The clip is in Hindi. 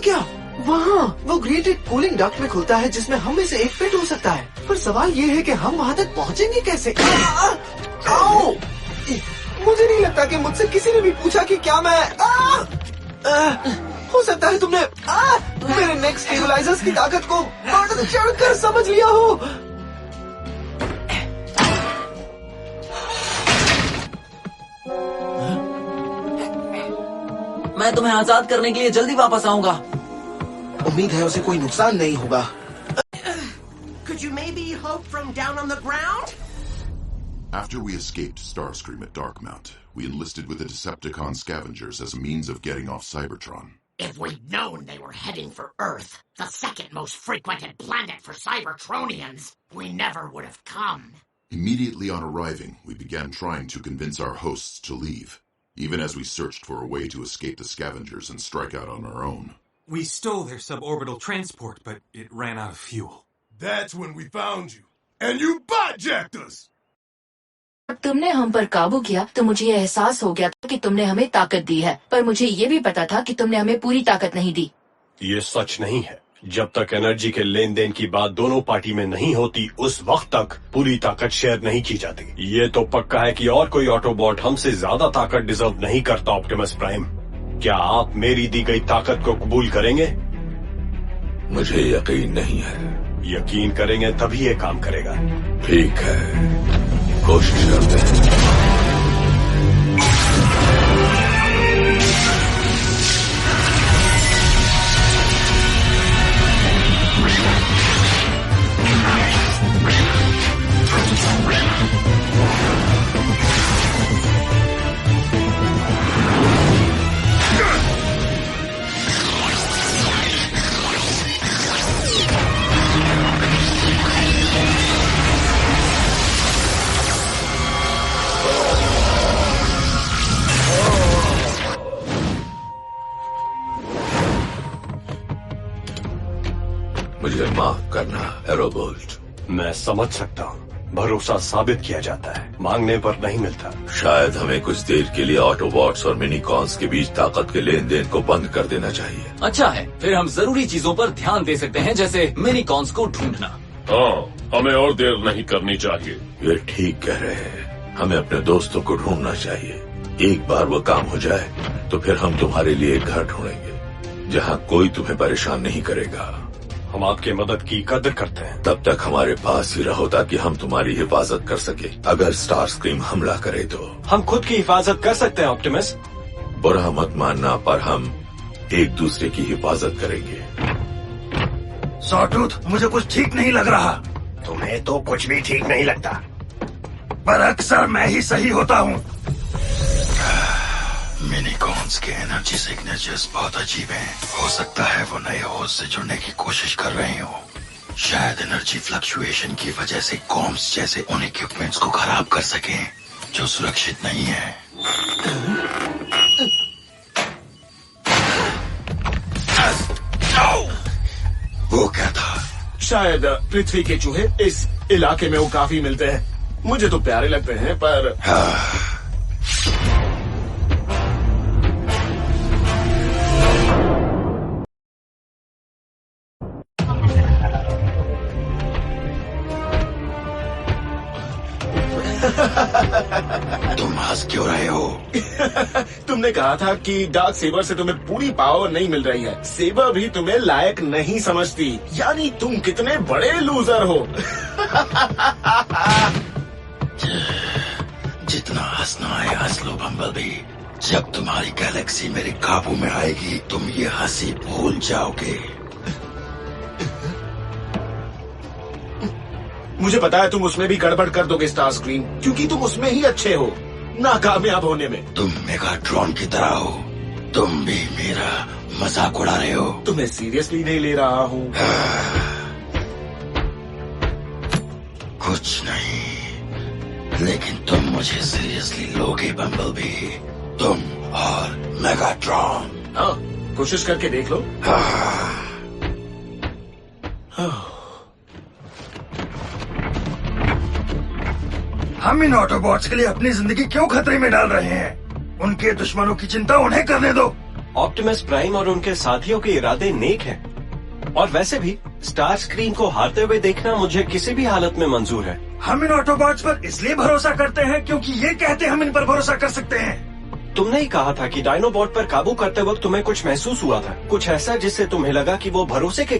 क्या? वहाँ वो ग्रिल एक कूलिंग डक्ट में खुलता है जिसमें हम में से एक फिट हो सकता है, पर सवाल ये है कि हम वहाँ तक पहुँचेंगे कैसे? आओ! मुझे नहीं लगता कि मुझसे किसी ने भी पूछा कि क्या मैं हो सकता है तुमने मेरे नेक स्टेबलाइजर्स की ताकत को बढ़ चढ़कर समझ लिया हो। मैं तुम्हें आजाद करने के लिए जल्दी वापस आऊंगा। उम्मीद है उसे कोई नुकसान नहीं होगा। Could you maybe hope from down on the ground? After we escaped Starscream at Darkmount, we enlisted with the Decepticon scavengers as a means of getting off Cybertron. If we'd known they were heading for Earth, the second most frequented planet for Cybertronians, we never would have come. Immediately on arriving, we began trying to convince our hosts to leave, even as we searched for a way to escape the scavengers and strike out on our own. We stole their suborbital transport, but it ran out of fuel. That's when we found you, and you botjacked us! जब तुमने हम पर काबू किया तो मुझे यह एहसास हो गया था कि तुमने हमें ताकत दी है, पर मुझे ये भी पता था कि तुमने हमें पूरी ताकत नहीं दी। ये सच नहीं है। जब तक एनर्जी के लेन देन की बात दोनों पार्टी में नहीं होती, उस वक्त तक पूरी ताकत शेयर नहीं की जाती। ये तो पक्का है कि और कोई ऑटोबॉट हमसे ज्यादा ताकत डिजर्व नहीं करता। ऑप्टिमस प्राइम, क्या आप मेरी दी गई ताकत को कबूल करेंगे? मुझे यकीन नहीं है। यकीन करेंगे तभी ये काम करेगा। ठीक है, कोशिश करते हैं। मुझे माफ करना एरोबोल्ट। मैं समझ सकता हूँ, भरोसा साबित किया जाता है, मांगने पर नहीं मिलता। शायद हमें कुछ देर के लिए ऑटोबॉट्स और मिनीकॉन्स के बीच ताकत के लेन देन को बंद कर देना चाहिए। अच्छा है, फिर हम जरूरी चीजों पर ध्यान दे सकते हैं, जैसे मिनीकॉन्स को ढूंढना। हाँ, हमें और देर नहीं करनी चाहिए। ये ठीक कह रहे हैं, हमें अपने दोस्तों को ढूंढना चाहिए। एक बार वो काम हो जाए तो फिर हम तुम्हारे लिए एक घर ढूंढेंगे जहाँ कोई तुम्हें परेशान नहीं करेगा। हम आपकी मदद की कदर करते हैं। तब तक हमारे पास ही रहो ताकि हम तुम्हारी हिफाजत कर सके। अगर स्टारस्क्रीम हमला करे तो हम खुद की हिफाजत कर सकते हैं। ऑप्टिमस, बुरा मत मानना, पर हम एक दूसरे की हिफाजत करेंगे। सॉटूथ, मुझे कुछ ठीक नहीं लग रहा। तुम्हें तो कुछ भी ठीक नहीं लगता, पर अक्सर मैं ही सही होता हूँ। मिनीकॉन्स के एनर्जी सिग्नेचर्स बहुत अजीब हैं। हो सकता है वो नए होस्ट से जुड़ने की कोशिश कर रहे हो। शायद एनर्जी फ्लक्चुएशन की वजह से कॉम्स जैसे उन इक्विपमेंट्स को खराब कर सकें जो सुरक्षित नहीं है। वो क्या था? शायद पृथ्वी के चूहे इस इलाके में वो काफी मिलते हैं। मुझे तो प्यारे लगते हैं, पर तुम हंस क्यों रहे हो? तुमने कहा था कि डार्क सेबर से तुम्हें पूरी पावर नहीं मिल रही है। सेबर भी तुम्हें लायक नहीं समझती, यानी तुम कितने बड़े लूजर हो। जितना हंसना है हंस लो बम्बलबी। जब तुम्हारी गैलेक्सी मेरे काबू में आएगी तुम ये हंसी भूल जाओगे। मुझे पता है तुम उसमें भी गड़बड़ कर दोगे स्टारस्क्रीम, क्योंकि तुम उसमें ही अच्छे हो, नाकामयाब होने में। तुम मेगाट्रॉन की तरह हो, तुम भी मेरा मजाक उड़ा रहे हो। तुम्हें सीरियसली नहीं ले रहा हूँ। कुछ नहीं, लेकिन तुम मुझे सीरियसली लोगे बम्बलबी, तुम और मेगाट्रॉन। हाँ, कोशिश करके देख लो। हम इन ऑटोबॉट्स के लिए अपनी जिंदगी क्यों खतरे में डाल रहे हैं? उनके दुश्मनों की चिंता उन्हें करने दो। ऑप्टिमस प्राइम और उनके साथियों के इरादे नेक हैं। और वैसे भी स्टार स्क्रीन को हारते हुए देखना मुझे किसी भी हालत में मंजूर है। हम इन ऑटोबॉट्स पर इसलिए भरोसा करते हैं क्योंकि ये कहते हम इन पर भरोसा कर सकते हैं। तुमने ही कहा था कि डायनोबॉट पर काबू करते वक्त तुम्हें कुछ महसूस हुआ था, कुछ ऐसा जिससे तुम्हें लगा कि वो भरोसे के